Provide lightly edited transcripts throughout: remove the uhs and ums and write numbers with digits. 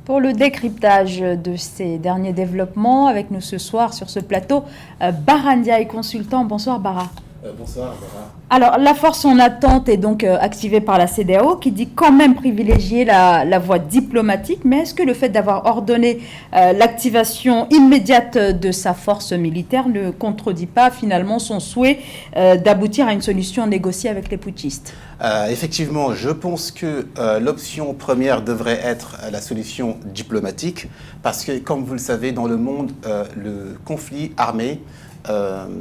Pour le décryptage de ces derniers développements, avec nous ce soir sur ce plateau, Bara Ndiaye, consultant. Bonsoir Bara. Bonsoir Bara. Alors, la force en attente est donc activée par la CEDEAO qui dit quand même privilégier la voie diplomatique. Mais est-ce que le fait d'avoir ordonné l'activation immédiate de sa force militaire ne contredit pas finalement son souhait d'aboutir à une solution négociée avec les putschistes? Effectivement, je pense que l'option première devrait être la solution diplomatique parce que, comme vous le savez, dans le monde, le conflit armé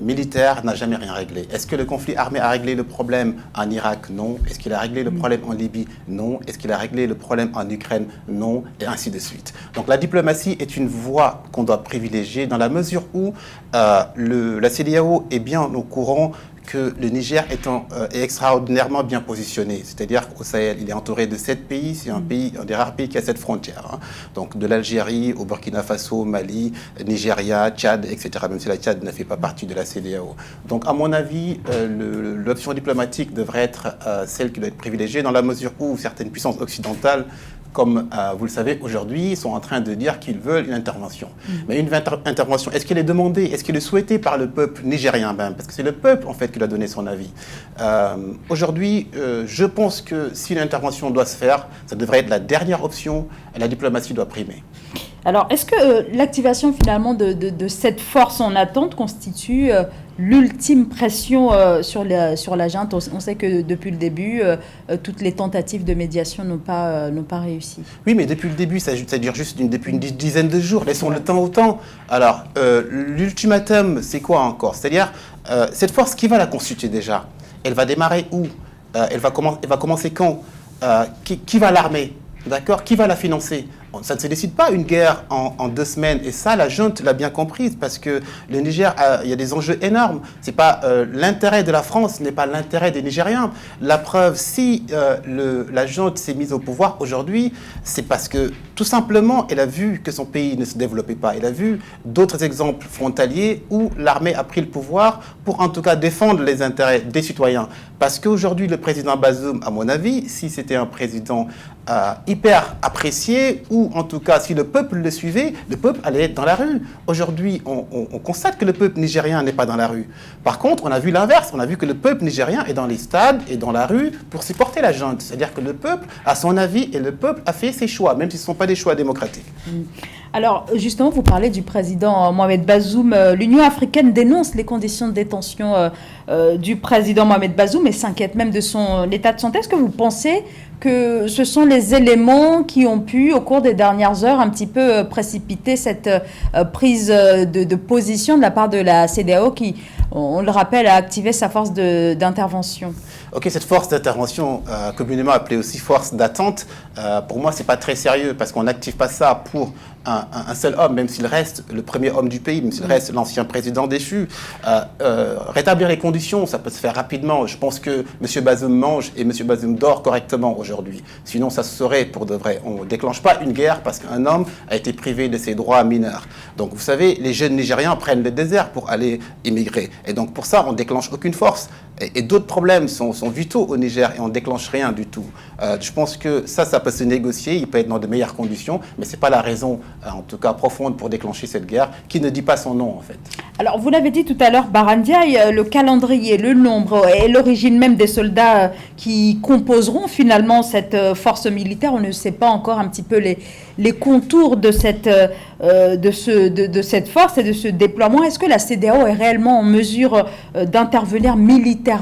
militaire n'a jamais rien réglé. Est-ce que le conflit armé a réglé le problème en Irak? Non. Est-ce qu'il a réglé le problème en Libye? Non. Est-ce qu'il a réglé le problème en Ukraine? Non. Et ainsi de suite. Donc la diplomatie est une voie qu'on doit privilégier dans la mesure où la CEDEAO est bien au courant que le Niger est extraordinairement bien positionné. C'est-à-dire qu'au Sahel, il est entouré de 7 pays. C'est un des rares pays qui a cette frontière. Donc de l'Algérie au Burkina Faso, Mali, Nigeria, Tchad, etc. Même si la Tchad ne fait pas partie de la CEDEAO. Donc à mon avis, l'option diplomatique devrait être celle qui doit être privilégiée dans la mesure où certaines puissances occidentales, comme vous le savez, aujourd'hui, sont en train de dire qu'ils veulent une intervention. Mais une intervention, est-ce qu'elle est demandée, est-ce qu'elle est souhaitée par le peuple nigérien même? Parce que c'est le peuple, en fait, qui doit donner son avis. Aujourd'hui, je pense que si l'intervention doit se faire, ça devrait être la dernière option, et la diplomatie doit primer. Alors, est-ce que l'activation finalement de cette force en attente constitue l'ultime pression sur la junte? On sait que depuis le début, toutes les tentatives de médiation n'ont pas réussi. Oui, mais depuis le début, ça dure juste depuis une dizaine de jours. Laissons le temps au temps. Alors, l'ultimatum, c'est quoi encore? C'est-à-dire, cette force, qui va la constituer déjà? Elle va démarrer où? Elle va commencer quand? Qui va l'armer? D'accord? Qui va la financer? Ça ne se décide pas une guerre en 2 semaines. Et ça, la junte l'a bien comprise, parce que le Niger, il y a des enjeux énormes. C'est pas l'intérêt de la France n'est pas l'intérêt des Nigériens. La preuve, si la junte s'est mise au pouvoir aujourd'hui, c'est parce que, tout simplement, elle a vu que son pays ne se développait pas. Elle a vu d'autres exemples frontaliers où l'armée a pris le pouvoir pour, en tout cas, défendre les intérêts des citoyens. Parce qu'aujourd'hui, le président Bazoum, à mon avis, si c'était un président hyper apprécié, ou en tout cas, si le peuple le suivait, le peuple allait être dans la rue. Aujourd'hui, on constate que le peuple nigérien n'est pas dans la rue. Par contre, on a vu l'inverse. On a vu que le peuple nigérien est dans les stades et dans la rue pour supporter la junte. C'est-à-dire que le peuple a son avis et le peuple a fait ses choix, même si ce ne sont pas des choix démocratiques. Alors, justement, vous parlez du président Mohamed Bazoum. L'Union africaine dénonce les conditions de détention du président Mohamed Bazoum et s'inquiète même de son état de santé. Est-ce que vous pensez que ce sont les éléments qui ont pu, au cours des dernières heures, un petit peu précipiter cette prise de position de la part de la CEDEAO qui, on le rappelle, a activé sa force d'intervention? Ok, cette force d'intervention, communément appelée aussi force d'attente, pour moi, c'est pas très sérieux, parce qu'on n'active pas ça pour un seul homme, même s'il reste le premier homme du pays, même s'il reste l'ancien président déchu. Rétablir les conditions, ça peut se faire rapidement. Je pense que M. Bazoum mange et M. Bazoum dort correctement aujourd'hui. Sinon, ça se saurait pour de vrai. On ne déclenche pas une guerre parce qu'un homme a été privé de ses droits mineurs. Donc, vous savez, les jeunes Nigériens prennent le désert pour aller immigrer. Et donc, pour ça, on ne déclenche aucune force. Et d'autres problèmes sont vitaux au Niger et on ne déclenche rien du tout. Je pense que ça peut se négocier, il peut être dans de meilleures conditions, mais ce n'est pas la raison, en tout cas profonde, pour déclencher cette guerre, qui ne dit pas son nom, en fait. Alors, vous l'avez dit tout à l'heure, Bara Ndiaye, le calendrier, le nombre et l'origine même des soldats qui composeront finalement cette force militaire, on ne sait pas encore un petit peu les contours de cette force et de ce déploiement. Est-ce que la CEDEAO est réellement en mesure d'intervenir militairement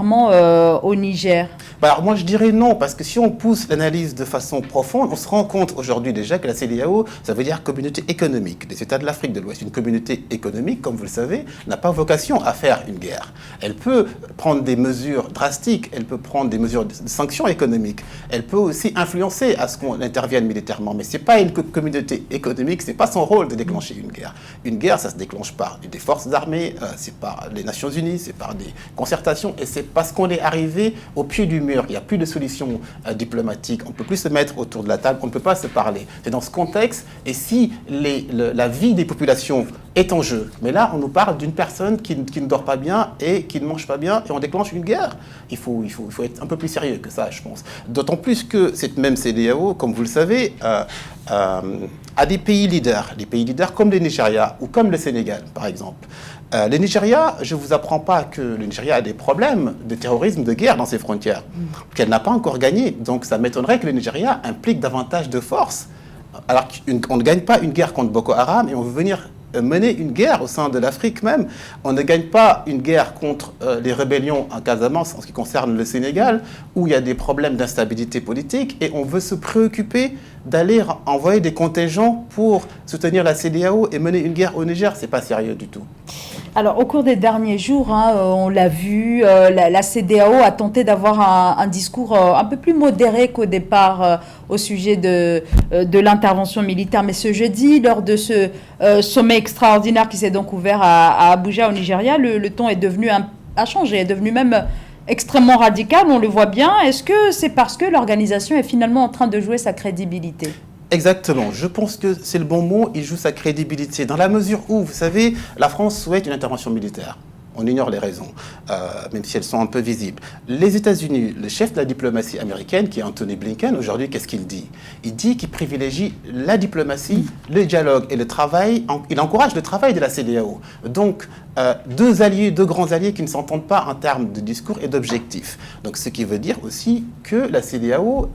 au Niger? Alors moi je dirais non, parce que si on pousse l'analyse de façon profonde, on se rend compte aujourd'hui déjà que la CEDEAO, ça veut dire communauté économique des États de l'Afrique de l'Ouest. Une communauté économique, comme vous le savez, n'a pas vocation à faire une guerre. Elle peut prendre des mesures drastiques, elle peut prendre des mesures de sanctions économiques, elle peut aussi influencer à ce qu'on intervienne militairement, mais c'est pas une communauté économique, c'est pas son rôle de déclencher une guerre. Une guerre, ça se déclenche par des forces armées, c'est par les Nations Unies, c'est par des concertations, et c'est parce qu'on est arrivé au pied du mur. Il n'y a plus de solution diplomatique, on ne peut plus se mettre autour de la table, on ne peut pas se parler. C'est dans ce contexte, et si la vie des populations est en jeu. Mais là, on nous parle d'une personne qui ne dort pas bien et qui ne mange pas bien et on déclenche une guerre. Il faut être un peu plus sérieux que ça, je pense. D'autant plus que cette même CEDEAO, comme vous le savez, a des pays leaders comme le Nigeria ou comme le Sénégal, par exemple. Le Nigeria, je ne vous apprends pas que le Nigeria a des problèmes de terrorisme, de guerre dans ses frontières, qu'elle n'a pas encore gagné. Donc ça m'étonnerait que le Nigeria implique davantage de force. Alors qu'on ne gagne pas une guerre contre Boko Haram et on veut venir mener une guerre au sein de l'Afrique même. On ne gagne pas une guerre contre les rébellions en Casamance en ce qui concerne le Sénégal, où il y a des problèmes d'instabilité politique, et on veut se préoccuper d'aller envoyer des contingents pour soutenir la CEDEAO et mener une guerre au Niger. C'est pas sérieux du tout. Alors, au cours des derniers jours, on l'a vu, la CEDEAO a tenté d'avoir un discours un peu plus modéré qu'au départ au sujet de l'intervention militaire. Mais ce jeudi, lors de ce sommet extraordinaire qui s'est donc ouvert à Abuja, au Nigeria, le ton a changé, est devenu même extrêmement radical, on le voit bien. Est-ce que c'est parce que l'organisation est finalement en train de jouer sa crédibilité ? Exactement. Je pense que c'est le bon mot. Il joue sa crédibilité dans la mesure où, vous savez, la France souhaite une intervention militaire. On ignore les raisons, même si elles sont un peu visibles. Les États-Unis, le chef de la diplomatie américaine, qui est Anthony Blinken, aujourd'hui, qu'est-ce qu'il dit? Il dit qu'il privilégie la diplomatie, le dialogue et le travail. Il encourage le travail de la CEDEAO. Donc, deux grands alliés qui ne s'entendent pas en termes de discours et d'objectifs. Donc, ce qui veut dire aussi que la CEDEAO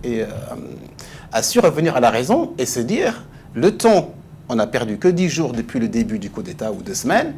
a su revenir à la raison et se dire, le temps, on n'a perdu que 10 jours depuis le début du coup d'État ou 2 semaines,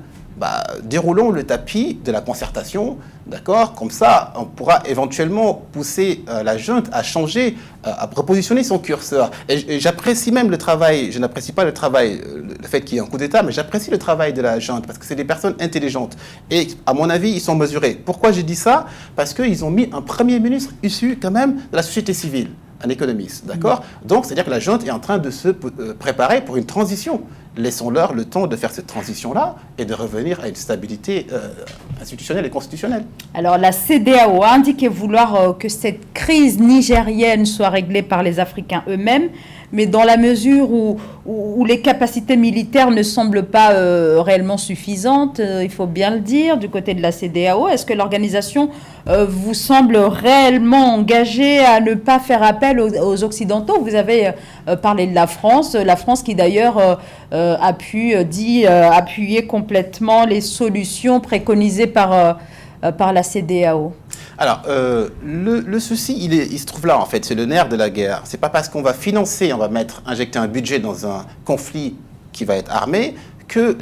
déroulons le tapis de la concertation, d'accord? Comme ça, on pourra éventuellement pousser la junte à changer, à repositionner son curseur. Et j'apprécie même le travail, je n'apprécie pas le travail, le fait qu'il y ait un coup d'État, mais j'apprécie le travail de la junte parce que c'est des personnes intelligentes. Et à mon avis, ils sont mesurés. Pourquoi j'ai dit ça? Parce qu'ils ont mis un Premier ministre issu quand même de la société civile, un économiste, d'accord? Donc, c'est-à-dire que la junte est en train de se préparer pour une transition. Laissons-leur le temps de faire cette transition-là et de revenir à une stabilité institutionnelle et constitutionnelle. Alors, la CEDEAO a indiqué vouloir que cette crise nigérienne soit réglée par les Africains eux-mêmes, mais dans la mesure où les capacités militaires ne semblent pas réellement suffisantes, il faut bien le dire, du côté de la CEDEAO, est-ce que l'organisation vous semble réellement engagée à ne pas faire appel aux Occidentaux? Vous avez parlé de la France qui d'ailleurs a pu appuyer complètement les solutions préconisées par la CEDEAO. Alors, le souci, il se trouve là, en fait. C'est le nerf de la guerre. C'est pas parce qu'on va financer, on va injecter un budget dans un conflit qui va être armé que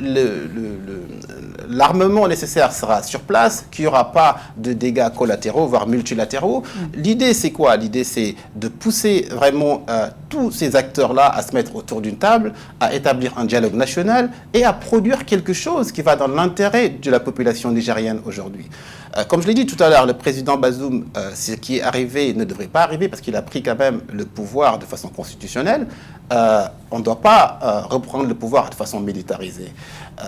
l'armement nécessaire sera sur place, qu'il n'y aura pas de dégâts collatéraux, voire multilatéraux. L'idée, c'est quoi? L'idée, c'est de pousser vraiment tous ces acteurs-là à se mettre autour d'une table, à établir un dialogue national et à produire quelque chose qui va dans l'intérêt de la population nigérienne aujourd'hui. Comme je l'ai dit tout à l'heure, le président Bazoum, ce qui est arrivé ne devrait pas arriver parce qu'il a pris quand même le pouvoir de façon constitutionnelle. On ne doit pas reprendre le pouvoir de façon militarisée.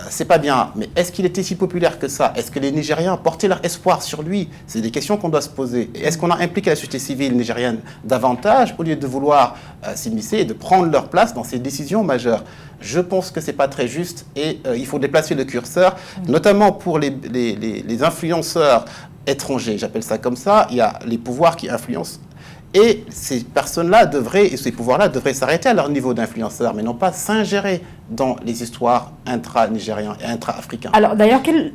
C'est pas bien, mais est-ce qu'il était si populaire que ça? Est-ce que les Nigériens portaient leur espoir sur lui? C'est des questions qu'on doit se poser. Et est-ce qu'on a impliqué la société civile nigérienne davantage au lieu de vouloir s'immiscer et de prendre leur place dans ces décisions majeures? Je pense que c'est pas très juste et il faut déplacer le curseur, notamment pour les influenceurs étrangers, j'appelle ça comme ça. Il y a les pouvoirs qui influencent. Et ces personnes-là ces pouvoirs-là devraient s'arrêter à leur niveau d'influenceurs, mais non pas s'ingérer dans les histoires intra-nigériens et intra-africains. Alors d'ailleurs, quel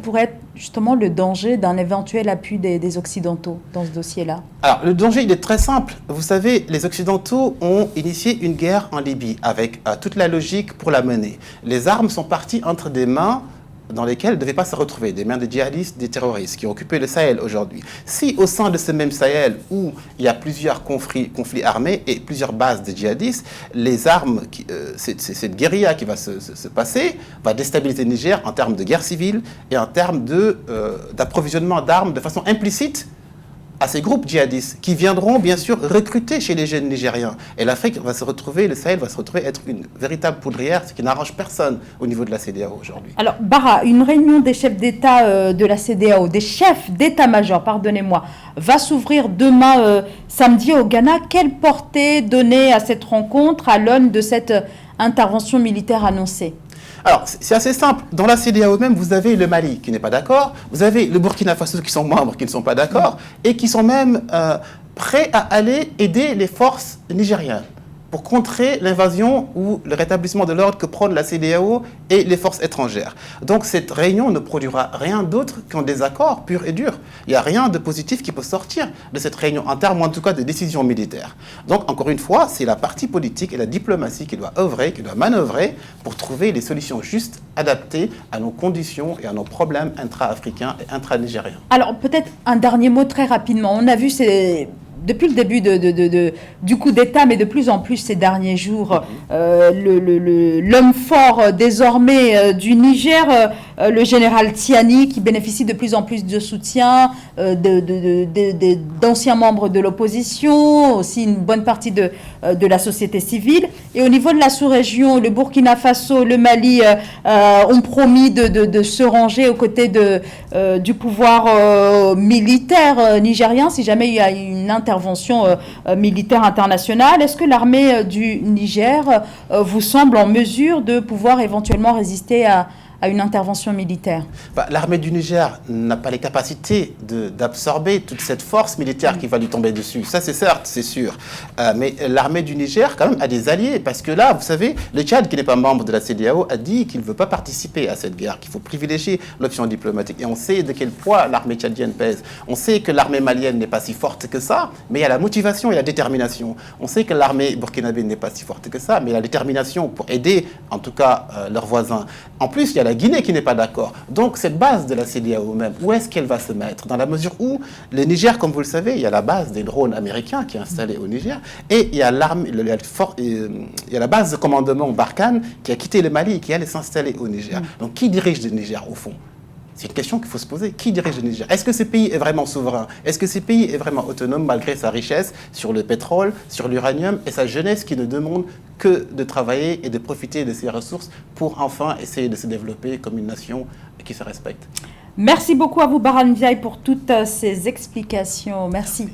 pourrait être justement le danger d'un éventuel appui des Occidentaux dans ce dossier-là? Alors le danger, il est très simple. Vous savez, les Occidentaux ont initié une guerre en Libye avec toute la logique pour la mener. Les armes sont parties entre des mains dans lesquelles ne devaient pas se retrouver, des mains des djihadistes, des terroristes qui ont occupé le Sahel aujourd'hui. Si au sein de ce même Sahel, où il y a plusieurs conflits armés et plusieurs bases de djihadistes, les armes, cette guérilla qui va se passer, va déstabiliser le Niger en termes de guerre civile et en termes d'approvisionnement d'armes de façon implicite à ces groupes djihadistes qui viendront bien sûr recruter chez les jeunes Nigériens. Et l'Afrique va se retrouver, le Sahel va se retrouver être une véritable poudrière, ce qui n'arrange personne au niveau de la CEDEAO aujourd'hui. Alors, Bara, une réunion des chefs d'État de la CEDEAO, des chefs d'État-major, pardonnez-moi, va s'ouvrir demain samedi au Ghana. Quelle portée donner à cette rencontre à l'aune de cette intervention militaire annoncée? Alors, c'est assez simple. Dans la CEDEAO même, vous avez le Mali qui n'est pas d'accord, vous avez le Burkina Faso qui sont membres, qui ne sont pas d'accord, et qui sont même prêts à aller aider les forces nigériennes pour contrer l'invasion ou le rétablissement de l'ordre que prônent la CEDEAO et les forces étrangères. Donc cette réunion ne produira rien d'autre qu'un désaccord pur et dur. Il n'y a rien de positif qui peut sortir de cette réunion, en termes en tout cas de décisions militaires. Donc encore une fois, c'est la partie politique et la diplomatie qui doit œuvrer, qui doit manœuvrer pour trouver les solutions justes, adaptées à nos conditions et à nos problèmes intra-africains et intra-nigériens. Alors peut-être un dernier mot très rapidement. On a vu depuis le début du coup d'État, mais de plus en plus ces derniers jours, l'homme fort désormais du Niger, le général Tiani, qui bénéficie de plus en plus de soutien d'anciens membres de l'opposition, aussi une bonne partie de la société civile. Et au niveau de la sous-région, le Burkina Faso, le Mali ont promis de se ranger aux côtés du pouvoir militaire nigérien si jamais il y a une intervention militaire internationale. Est-ce que l'armée du Niger vous semble en mesure de pouvoir éventuellement résister à une intervention militaire? L'armée du Niger n'a pas les capacités d'absorber toute cette force militaire qui va lui tomber dessus. Ça, c'est certes, c'est sûr. Mais l'armée du Niger, quand même, a des alliés. Parce que là, vous savez, le Tchad, qui n'est pas membre de la CEDEAO, a dit qu'il ne veut pas participer à cette guerre, qu'il faut privilégier l'option diplomatique. Et on sait de quel poids l'armée tchadienne pèse. On sait que l'armée malienne n'est pas si forte que ça, mais il y a la motivation et la détermination. On sait que l'armée burkinabé n'est pas si forte que ça, mais il y a la détermination pour aider, en tout cas, leurs voisins. En plus, il y a la Guinée qui n'est pas d'accord. Donc cette base de la CEDEAO même, où est-ce qu'elle va se mettre? Dans la mesure où le Niger, comme vous le savez, il y a la base des drones américains qui est installée au Niger, et il y a la base de commandement Barkhane qui a quitté le Mali et qui allait s'installer au Niger. Donc qui dirige le Niger au fond? C'est une question qu'il faut se poser. Qui dirige le Niger? Est-ce que ce pays est vraiment souverain? Est-ce que ce pays est vraiment autonome malgré sa richesse sur le pétrole, sur l'uranium et sa jeunesse qui ne demande que de travailler et de profiter de ses ressources pour enfin essayer de se développer comme une nation qui se respecte? Merci beaucoup à vous, Baran Ndiaye, pour toutes ces explications. Merci.